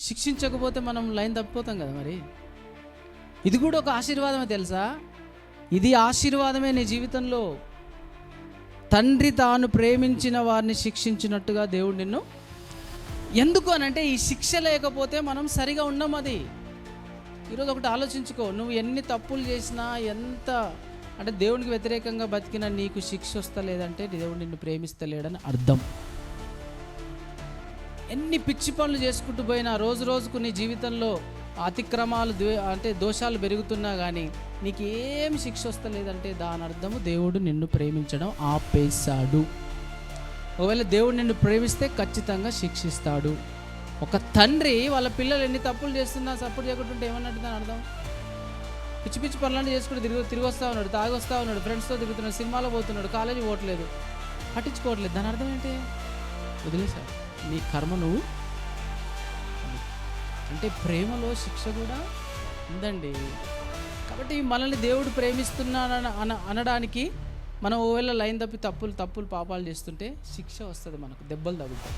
శిక్షించకపోతే మనం లైన్ తప్పిపోతాం కదా. మరి ఇది కూడా ఒక ఆశీర్వాదమే తెలుసా. ఇది ఆశీర్వాదమే నీ జీవితంలో. తండ్రి తాను ప్రేమించిన వారిని శిక్షించినట్టుగా దేవుడు నిన్ను, ఎందుకు అనంటే ఈ శిక్ష లేకపోతే మనం సరిగా ఉన్నాం. అది ఈరోజు ఒకటి ఆలోచించుకో, నువ్వు ఎన్ని తప్పులు చేసినా, ఎంత అంటే దేవునికి వ్యతిరేకంగా బతికినా నీకు శిక్ష వస్తలేదంటే దేవుడు నిన్ను ప్రేమిస్తలేడని అర్థం. ఎన్ని పిచ్చి పనులు చేసుకుంటూ పోయినా, రోజు రోజుకు నీ జీవితంలో అతిక్రమాలు అంటే దోషాలు పెరుగుతున్నా కానీ నీకు ఏం శిక్ష వస్తలేదంటే దాని అర్థము దేవుడు నిన్ను ప్రేమించడం ఆపేశాడు. ఒకవేళ దేవుడు నిన్ను ప్రేమిస్తే ఖచ్చితంగా శిక్షిస్తాడు. ఒక తండ్రి వాళ్ళ పిల్లలు ఎన్ని తప్పులు చేస్తున్నా సపోర్ట్ చేయకుంటుంటే ఏమన్నట్టు దాని అర్థం? పిచ్చి పిచ్చి పనులన్నీ చేసుకుంటూ తిరిగి వస్తూ ఉన్నాడు, తాగి వస్తూ ఉన్నాడు, ఫ్రెండ్స్తో తిరుగుతున్నాడు, సినిమాలో పోతున్నాడు, కాలేజీ పోవట్లేదు, పట్టించుకోవట్లేదు. దాని అర్థం ఏంటి? వదిలేశాడు. నీ కర్మ నువ్వు. అంటే ప్రేమలో శిక్ష కూడా ఉందండి. కాబట్టి మనల్ని దేవుడు ప్రేమిస్తున్నాడు అనడానికి మనం ఒకవేళ లైన్ తప్పి తప్పులు పాపాలు చేస్తుంటే శిక్ష వస్తుంది, మనకు దెబ్బలు తగులుతాయి.